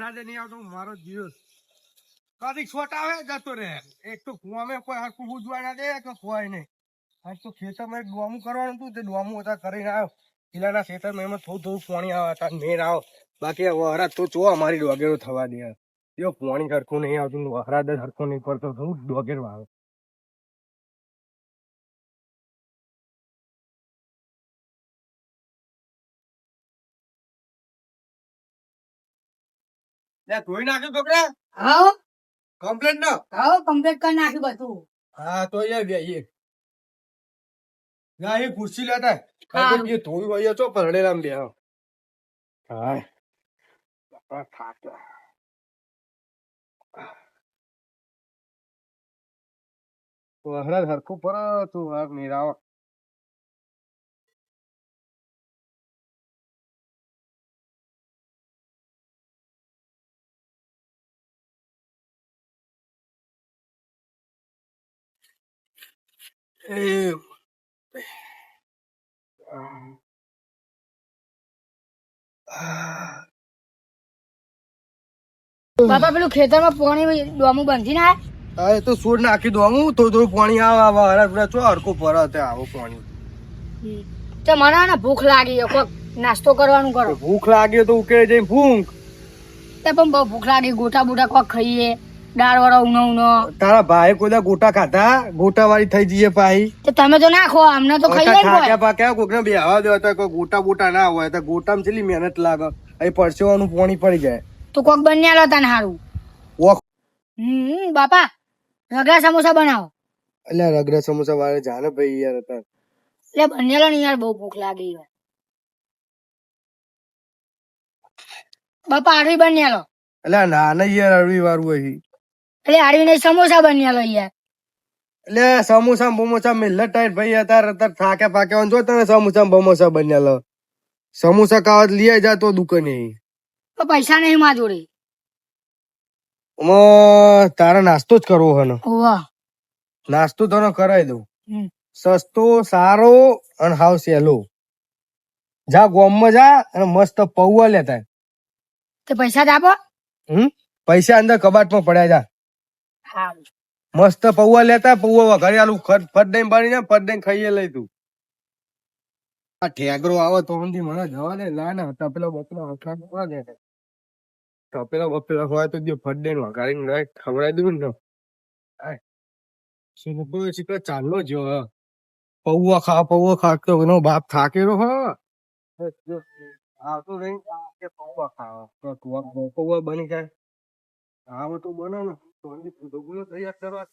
વરસાદ નહીં આવતો મારો દિવસ કદી છોટ આવે જતો રે એક તો કુવામાં કોઈ હરખું ઉજવા ના દે કે કોઈ નહીં આજ તો ખેતરમાં એક ડોમું કરવાનું હતું તે ડોમું હતા કરીને આવ્યો કિલ્લાના ખેતરમાં એમાં થોડું પાણી આવે હતા મેર આવો બાકી વરસાદ તો ચો અમારી ડોગેરો થવા દે એવો પાણી હરખું નહીં આવતું વરસાદ જ હરખું નહીં પડતો થોડું ડોગેરો આવે ધોઈ નાખ્યું છોકરા હા કમ્પ્લેટ નો હા કમ્પ્લીટ કરી નાખ્યું બધું. હા તો એ બે ના એ ખુરશી લેતા હા. એ થોડું ભાઈ છો પરડેલા બે હા થાક વહરાજ હરખું પર તું હાર નિરાવ એ બાપા પેલું ખેતરમાં પાણી ડોમું બાંધી ના હા એ તો સૂર નાખી દઉં હું થોડું થોડું પાણી આવે હરા ચો હરખું પર આવો પાણી તે મને ને ભૂખ લાગી છે, કોક નાસ્તો કરવાનું કરો. ભૂખ લાગે તો ઉકેલે જઈને ભૂખ તે પણ બહુ ભૂખ લાગી, ગોટા બોટા કોક ખાઈએ, દાળ વાળો ઉનો ઉનો. તારા ભાઈ કોઈ ગોટા ખાધા ગોટા વાળી થઈ જઈએ પાઈ તે તમે તો નાખો, અમને તો ખાઈએ ને કોઈ. થાક્યા પાક્યા કોકને બે હવા દેવા તો કોઈ ગોટા બોટા ના હોય તો ગોટામાં કેટલી મહેનત લાગે અહીં પરસેવાનું પાણી પડી જાય તો કોક બન્યા હતા ને હારું. ઓખ બાપા રગડા સમોસા બનાવો. એટલે રગડા સમોસા વાળે જાને ભાઈ યાર હતા એટલે બનેલો ને યાર બહુ ભૂખ લાગી છે. બાપા આરવી બનેલો એટલે ના ના યાર અડવી વાળું અહીં એટલે આરવી ને સમોસા બનેલો યાર. એટલે સમોસા બમોસા મિલ્લત ટાઈટ ભાઈ અત્યારે થાક્યા પાક્યા જો તને સમોસા બમોસા બનેલો સમોસા ખાવા લઈ જા તો દુકાને તો પૈસા નહીં માં જોડે. તારા નાસ્તો જ કરવો હે ને વાહ નાસ્તો તને કરાવી દઉં હમ. સસ્તો સારો અને હાવ સહેલો જા ગોમમાં જા અને મસ્ત પૌવા લેતા તે પૈસા જ આપો. પૈસા અંદર કબાટમાં પડ્યા જા હા મસ્ત પૌવા લેતા પૌવા વઘારી આલું ફટ દઈને પાણી ને ફટ દઈને ખાઈએ લઈ તું આ ઠેગરો આવે તો હમણાં મને જવા દે ના ના તપેલા બપેલા હકલા દે તપેલા બપેલા હોય તો ફટ દઈને વઘારીને ખવડાવી દઉં ને શીખર ચાલો જો પૌવા ખા તો એનો બાપ થાકેલો હ આવતો નહીં પૌવા ખાવા પૌવા બની જાય આવ તો બને ને તો તૈયાર કરવા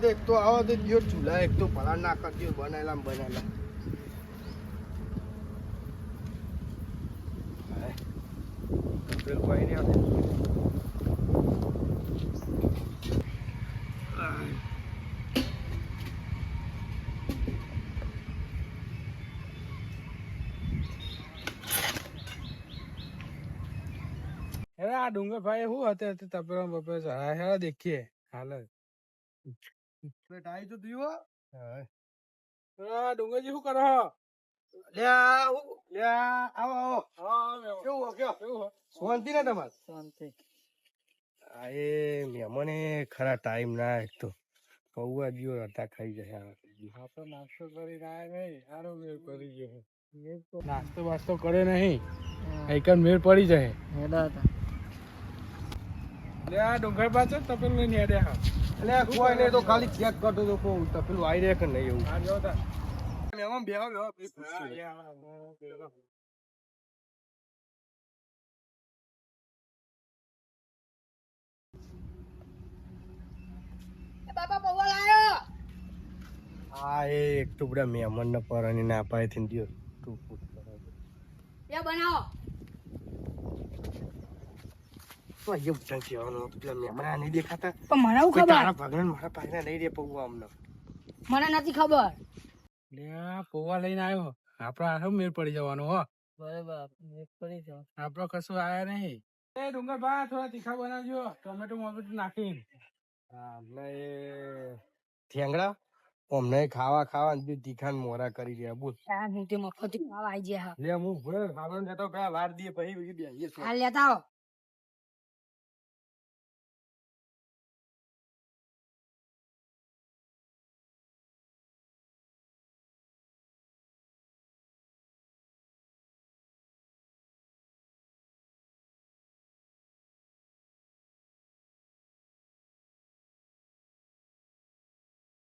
એક તો આવો તો દિયો ચૂલા એક તો ભલા ના કરજો બનાયેલા હેરા ડુંગર ભાઈ શું હતા તપેલા બપેલા હેરા દેખીએ હાલ ટાઈ તો દીવો ડુંગરજી શું કરો શાંતિ ને તમારે શાંતિ. એ મહેમાને ખરા ટાઈમ ના એક તો પૌવા દિયો હતા ખાઈ જાય આપડે નાસ્તો કરી નહીં સારો મેળ પડી ગયો નાસ્તો વાસ્તો કરે નહીં એક મેળ પડી જાય ડુંગર પાછળ તપેલું લઈને હેડે હા એટલે કોઈ નહીં તો ખાલી ચેક કરતો તો કહું તપેલું આવી રહે કે નહીં એવું મહેમાન બેહો બાપા પૌવા લાયો. હા એ એક ટુકડા મહેમાન ને પરણી ના પાય થી દિયો તું એ બનાવો. તો અહીંયા ઉઠાણ કહેવાનું હતું, પેલા મહેમાન નહીં દેખાતા. પણ મને શું કોઈ ખબર? તારા ભગવાન મારા પાસે નહીં રે પૌવા અમને. મને નથી ખબર. પૌવા લઈને આવ્યો. આપડે આખો મેળ પડી જવાનો હો. બરાબર, મેળ પડી જાવ. આપડે કશું આયા નહીં. એ ડુંગર બા થોડા તીખા બનાવજો, ટોમેટો મોમેટો નાખીને. હા, અમને એ ઠેંગડા અમને ખાવા તીખા ને મોરા કરી રહ્યા. બોલ આ મોટી મફતી ખાવા આવી ગયા. લે હું ભલે ખાવાનું જતો પેલા વાર દઈએ પછી બેસીએ છીએ. હાલ લેતા આવો.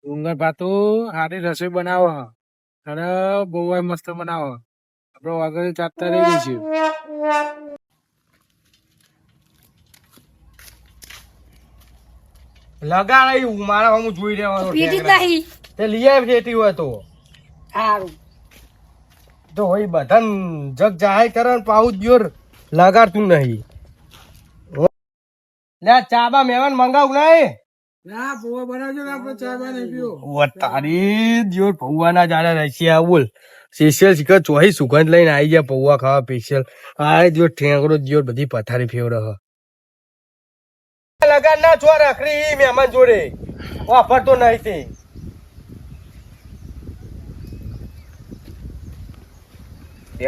ડુંગર બા તો સારી રસોઈ બનાવો હ. અને બહુ મસ્ત બનાવો. આપડે આગળ ચાટતા રહી જઈશું. લગાડ મારા હું જોઈ રહેવાનો પીધી જ નહીં. તે લઈ આવી જેટી હોય તો સારું. તો હોય બધા જગ જાહેર કરે પાઉ જોર લગાડતું નહીં. લે ચાબા મહેમાન મંગાવું નહીં. ના પૌવા બનાવજો ને આપડે ચા બા નહીં પીવો. ઓ તારી દિયોર પૌવાના જાડા રશિયા બોલ સ્પેશિયલ શીખર ચોહી સુગંધ લઈને આવી ગયા પૌવા ખાવા સ્પેશિયલ. આ દિયોર ઠેંગડો દિયોર બધી પથારી ફેવરે હ. લગાડ ના છો રખડી મહેમાન જોડે વાપરતો નહીં તે.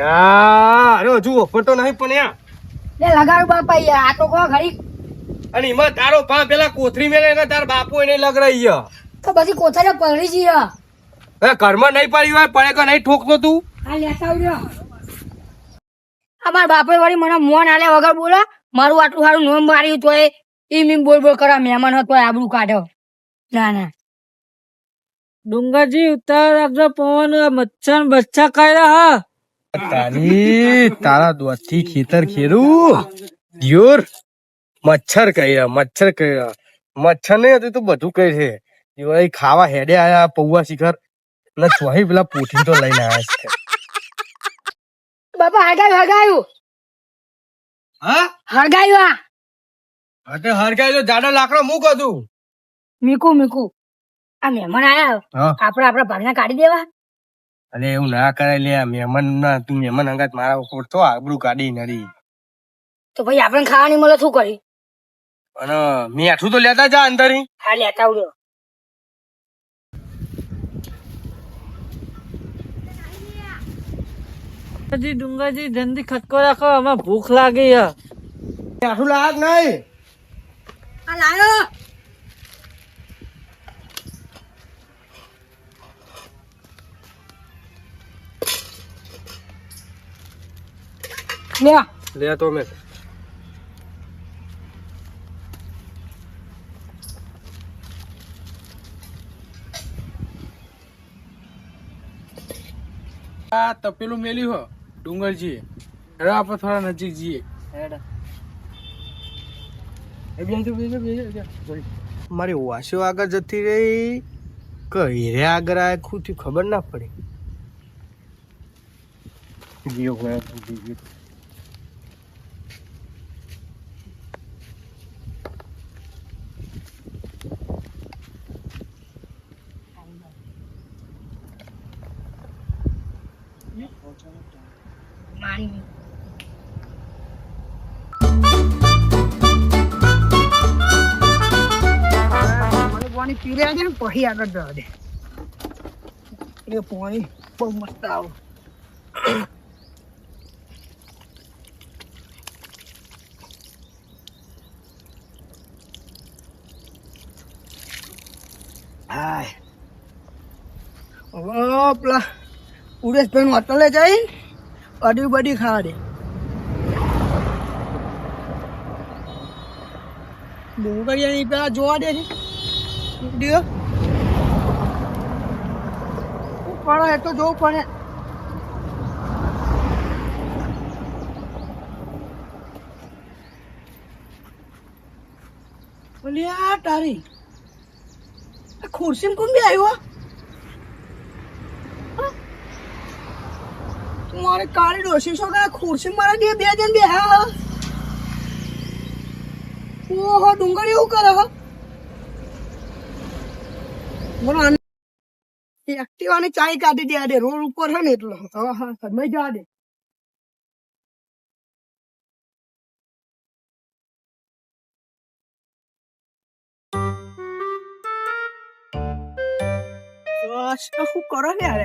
યાર હજુ વાપરતો નહીં પણ યાર. લે લગાડું બાપા યાર. આ તો કહો ઘડી. અને એમાં તારો ભા પેલા કોથરી મેલે તાર બાપુ એને લગડાઈ ગયા. તો બધી કોથળીઓ પલળી જઈ હે. હવે ઘરમાં નહીં પડી હોય પડે કે નહીં ઠોકતો તું. આ લેતા આવજો. અમાર બાપે વળી મને મોન આલે વગર બોલે. મારું આટલું સારું નોમ માર્યું તોય ઈ બોલ બોલ કરા મહેમાન હતો આબરૂ કાઢ્યો. ના ના ડુંગરજી ઉતાર રાખજો પવન મચ્છર બચ્ચા કર્યા તારા દોસ્તી ખેતર ખેરું દિયોર મચ્છર કર્યા મચ્છર નહીં હતું તો બધું કઈ છે. દિવાળી ખાવા હેડે આયા પૌવા શિખર ને ચોહી પેલા પોઠી તો લઈને આયા છે. બાપા હરગાયું હા હરગાયું. એટલે હરગાઈ તો જાડો લાકડો મૂક હતું. મીકું આ મહેમાન આયા હા આપડા ભાગના કાઢી દેવા. અરે એવું ના કરાય લે મહેમાન ના તું મહેમાન અંગાત મારા ઉપર તો આબરૂ કાઢી નડી. તો ભાઈ આપણે ખાવાની મળે શું કરી. અને મીઠું તો લેતા જા અંદર. હા લેતા આવડ્યો. ડુંગરજી જલ્દી ખટકો રાખો અમે ભૂખ લાગી હે. મીઠું લાગ નહીં. આ લાયો. લે લે તો મેં આ તપેલું મેલ્યું હો ડુંગરજી. હવે આપણે થોડા નજીક જઈએ. મારી વાસીઓ આગળ જતી રહી કઈ રે આગળ આ ખુદ ખબર ના પડી. મારી પાણી પી રહ્યા છે ને પછી આગળ જવા દે. એ પાણી બહુ મસ્ત આવું. હાય પેલા ઉડેશભાઈ હોટલે જઈ અડી બડી ખાવા દે. ડુંગળિયાની પેલા જોવા દે છે. પડે એ તો જોવું પડે. બોલી આ તારી ખુરશી કોણ બી આવ્યો. મારે કાળી ડોસી છો કે ખુરશી મારા બે જણ બે હા ઓહો ડુંગર એવું કરે હો મને એક્ટિવાની ચાઈ કાઢી દે દે રોડ ઉપર છે ને એટલે હા હા સમય જવા દે શું કરો ને યાર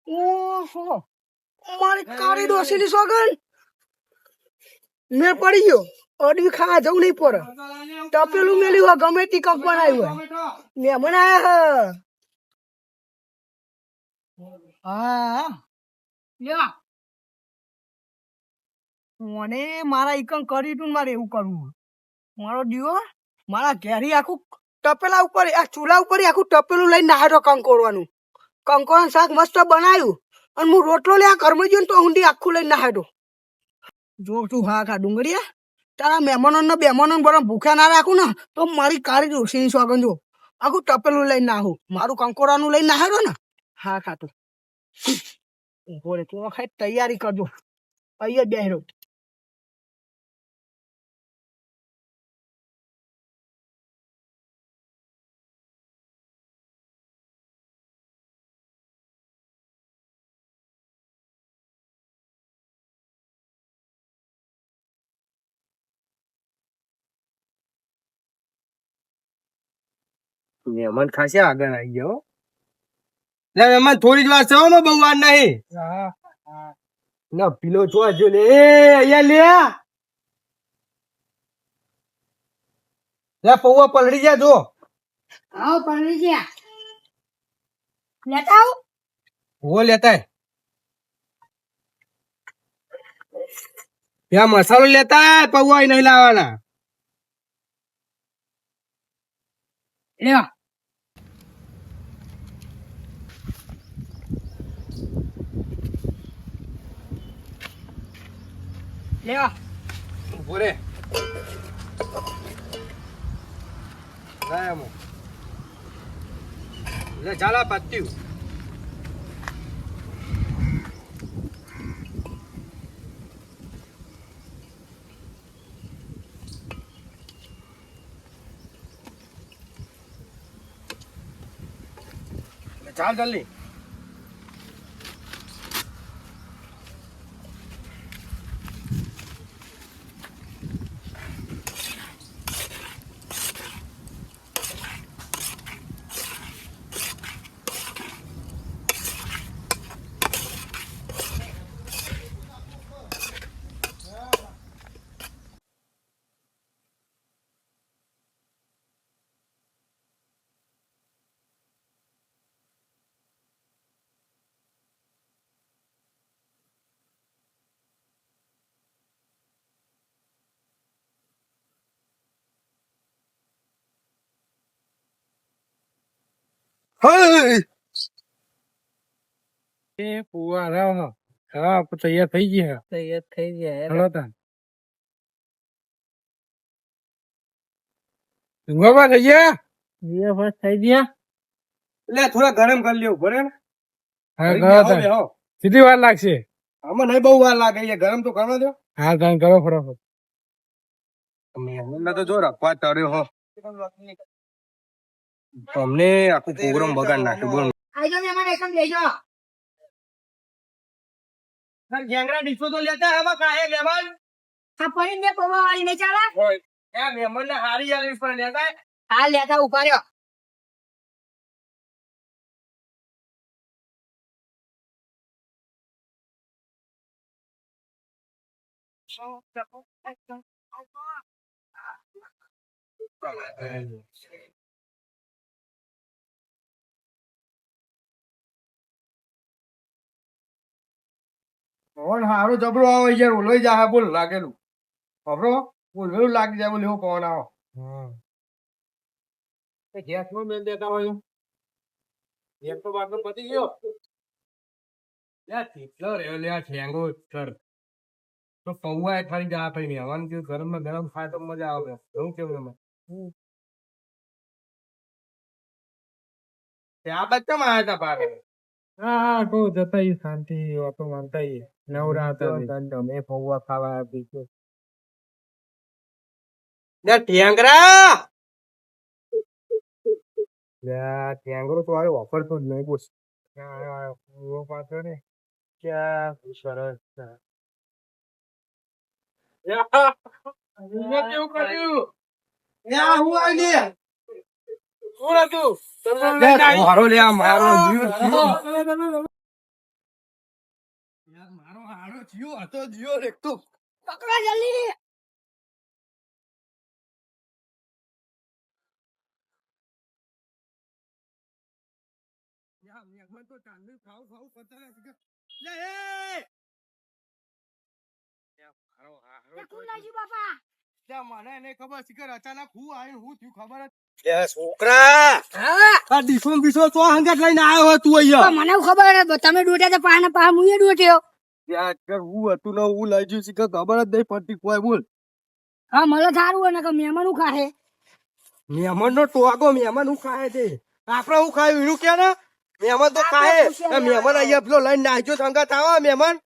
ઓહો મારી કાળી ડોસીની સોગન મેં પડી ગયો અડવી ખાવા જવું નહીં પડે તપેલું મેલ્યું હોય ગમે તે કપ બનાવ્યું હોય મહેમાન આયા હા લ્યો મને મારા ઈકન કરી તું મારે એવું કરવું મારો દીવો મારા ઘેરી આખું ટપેલા ઉપર આ ચૂલા ઉપર આખું ટપેલું લઈને નાહ્યો કંકોરવાનું કંકોરવાનું શાક મસ્ત બનાવ્યું અને હું રોટલો લે આ ઘરમાં ગયો ને તો ઊંડી આખું લઈને નાહ્યો જો તું હા ખા ડુંગળીયા તારા મહેમાનો બરાબર ભૂખ્યા ના રાખું ને તો મારી કાળી ડોસીની સોગન જો આખું ટપેલું લઈને નાહું મારું કંકોરાનું લઈને નાહ્યો ને હા ખાતું બોલે તું ખાઈ તૈયારી કરજો અહીંયા બેહરો મહેમાન ખાસા આગળ આવી ગયો મહેમાન થોડી જ વાર છે બહુ વાર નહીં ના પીલો જો લે અહીંયા લે પૌવા પલળી જા જો આવો પડી ગયા લેતા આવો હો લેતા ત્યાં મસાલો લેતા પૌવા નહીં લાવવાના લ્યો લ્યો ઉભો રે લાય લે ચાલા પત્યું ચાલ જલ્દી એ પુઆ રાવ હા તૈયાર થઈ ગયા તૈયાર થઈ ગયા હલો તાન ડુંગરબા થઈ ગયા થઈ ગયા એટલે થોડા ગરમ કરી લ્યો બરે ને હા કરો તાન કેટલી વાર લાગશે આમાં નહીં બહુ વાર લાગે છે ગરમ તો કરવા દો હા તાન કરો ફટાફટ મહેમાન તો જો રખવા તળ્યો હો અમને આખું પ્રોગ્રામ બગાડ નાખ્યો બોલ આજો મહેમાન એકદમ લેજો ગેંગરા ડીશો તો લેતા હવે કાહે મહેમાન આ પડી ને પવા વાળી ને ચાલા હોય એ મહેમાન ને હારી આલી પણ લેતા આ લેતા ઉભા રહ્યો હારો જબરો આવે યાર ઓલોય જા બોલ લાગેલું ખબરો ઓલું લાગી જાય બોલ એવો પવન આવો ગેસ માં મેલ દેતા હોય ગેસ તો બાર પતી ગયો લ્યા થેપલો રહ્યો લ્યા ઠેંગો સર તો પૌવા ફરી જા પછી મહેમાન કે ગરમ ગરમ ખાય તો મજા આવે એવું કેવું તમે ત્યાં બચ્ચા માં આવ્યા તા પારે હા હા કહું જતા ઈ શાંતિ વાતો માનતા ઈ નવરા હતા તમે પૌવા ખાવા આપી છો લ્યા ઠેંગરા લ્યા ઠેંગરો તો આવ્યો વાપરતો જ નહીં બોસ પાછો ને ક્યાં સરસ છે. કેવું કર્યું લ્યા હું આવી લે કોણ હતું મારો લ્યા મારો જીવ યાર મારો હારો જીવ હતો જીવ એક તો પકડા જલ્દી. યાર મહેમાન તો ચાંદની ખાવ ખાવ કરતા નથી લે એ યાર મારો હારો કોણ લાગ્યું બાપા? લ્યા મને એને ખબર છે કે અચાનક હું આવીને હું થયું ખબર જ લે છોકરા હા આ ડીસો બીસો તો હંગાત લઈને આવ્યો તું અહીંયા મને એવું ખબર હતી તમે ડોટ્યા તો પાના પા હું એ ડોટ્યો. યાર કે હું હતું ને હું લઈ જઈશ કે ખબર જ નહીં પડતી કોઈ બોલ હા મને સારું હોય ને કે મહેમાન હું ખાહે. મહેમાન નો ટોગો મહેમાન હું ખાય છે આપડે હું ખાયું એનું કે ને મહેમાન તો ખાય મહેમાન અહીંયા પેલો લઈને નાખ્યો સંગાત આવા મહેમાન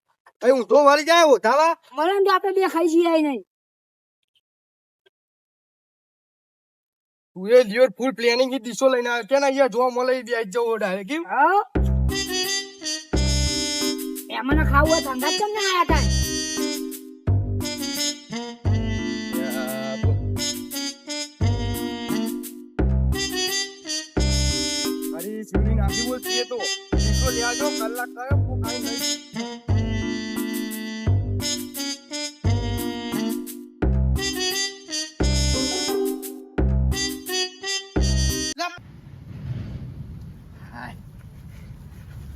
અહીં ઊંધો વાળી જાય ઓધાવા મને એમ તો આપણે બે ખાઈ જઈએ નહીં. તું એ લિયો ફૂલ પ્લાનિંગ થી દિશો લઈને આવ્યો કે ને અહીંયા જોવા મળે દે જવો ડાયરેક્ટ કેમ હા મહેમાન ખાવું હોય ધંધા કેમ ના આયા તા? અરે શિવલિંગ નાખી બોલ છે તો દિશો લ્યા જો કલાક કર્યો હું કાઈ નહીં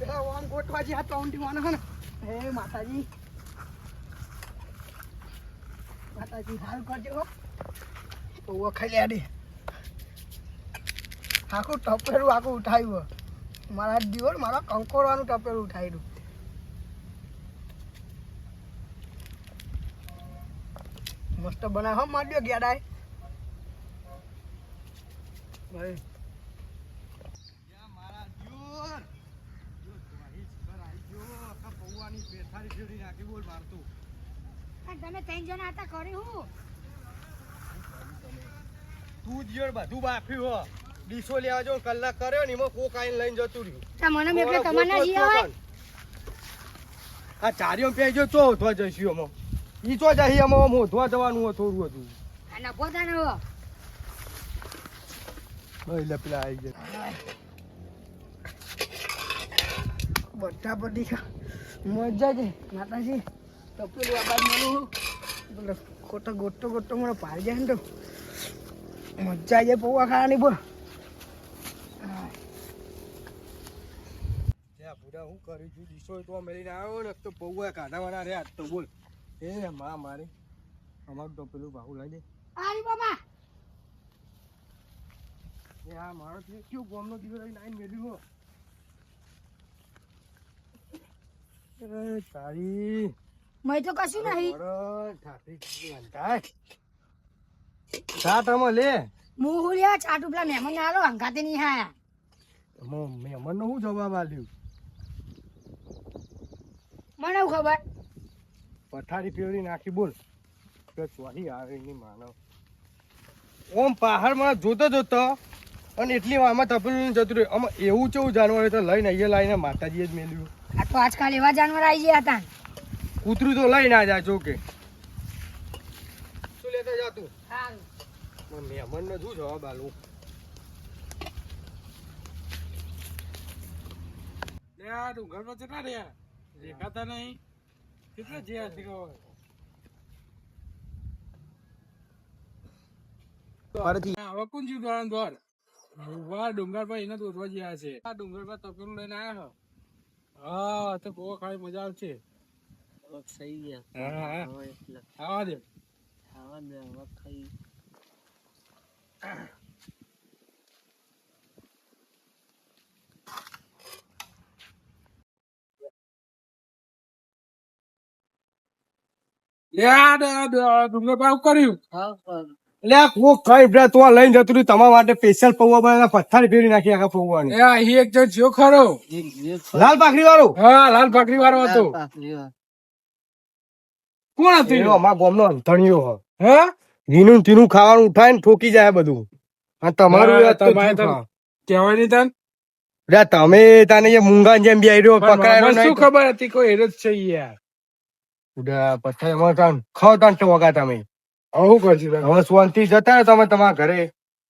આમ ગોઠવાજી આ તોંડી માનો હે ને હે માતાજી માતાજી હાલ કરજો હો. તો ખાઈ લે આડી આખું ટપેરું આખું ઉઠાવ્યું મારા દિવસ મારા કંકોરવાનું ટપેરું ઉઠાવ્યું. મસ્ત બનાવ હો માડ્યો ગેડાય ભાઈ તમે ત્રણ જણા હતા કરી હું તું જ બધું બાફ્યું હો ડીસો લેવા જો કલાક કર્યો ને એમાં કોક આઈને લઈને જતું રહ્યું મને મેં એટલે તમારે ના જઈ આવે. આ ચારિયો પેજો ચો હોધવા જઈશું અમે ઈ ચો જઈ અમે આમ હોધવા જવાનું થોડું હતું અને પોતાને હો એટલે પેલા આવી ગયા બધા બધી મજા છે માતાજી તો પેલું આબાદ માનું બોલો ખોટો ગોટો મને પાડી જાય ને તો મજા આવી જાય પૌવા ખાવાની બોલ. પૂરા હું કરી છું ડીસો તો મેળીને આવ્યો ને તો પૌવા કાઢવાના રે આજ તો બોલ એ માં મારી અમારું તો પેલું ભાવ લઈ દે આરી બાબા એ આ મારો કેવું ગોમનો દીવો લઈને આવીને મેળ્યું હો અરે તારી મેં તો કશું નહીં. લે હું હું લેવા ચાટુ પેલા મહેમાન ને આલો હંગાતે નહીં આયા. મહેમાન નો શું જવાબ આલ્યું મને એવું ખબર પથારી પેવરી નાખી બોલ કે સ્વાહી આવે ની માનવ ઓમ પહાડમાં જોતો અને એટલી વારમાં તપેલું જતું રહ્યું આમાં એવું કેવું જાનવર હોય તો લઈને અહીંયા લાવીને માતાજીએ જ મેલ્યું આ તો આજકાલ એવા જાનવર આવી ગયા હતા. કૂતરું તો લઈ ના જાય જોકે શું લેતા જાતું સારું મહેમાન ને શું જવાબ આલું લે આ ડુંગર પર જતા રહ્યા દેખાતા નહીં કેટલા જે હશે હવે કોણ જીવ દોડ દોડ વાહ ડુંગર પર એને દોડવા જ્યાં છે આ ડુંગર પર તપેલું લઈને આવ્યા હા તો બહુ ખાઈ મજા આવશે થઈ ગયા હા હા આવા દે ખાવા દે ખાઈ ડુંગર પાવ કર્યું એટલે આ કોક ખાઈ પેલા તો લઈને જતું રહ્યું તમારા માટે સ્પેશિયલ પૌવા બનાવ્યા પથ્થારી ફેરવી નાખી આખા પૌવાની અહીં એક જણ થયો ખરો લાલ પાખડી વાળો હા લાલ પાકડી વાળો હતો કોણ હતું એનો અમારા ગામનો અંધણીયો હ હા ઘીનું તીનું ખાવાનું ઉઠાય ને ઠોકી જાય બધું અને તમારું એ હતું તમારે શું તો ખા? કહેવાય નહીં તને લે તમે તાને જે મૂંગા જેમ બેહર્યો પકડાયો મને શું ખબર હતી કોઈ હેર જ છે યાર પછી એમાં તાન ખાવ તાન તો વગા તમે આવું કરશું તને? હવે શાંતિ જતા રહો તમે તમારા ઘરે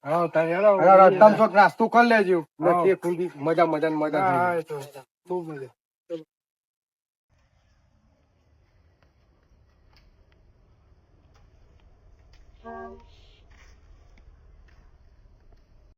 હા તારે હેડો. અને રસ્તામાં થોડોક નાસ્તો કરી લેજો હા. નથી ખુંદી મજા મજા ને મજા થઈ હા, જાય. એ તો બહુ મજા.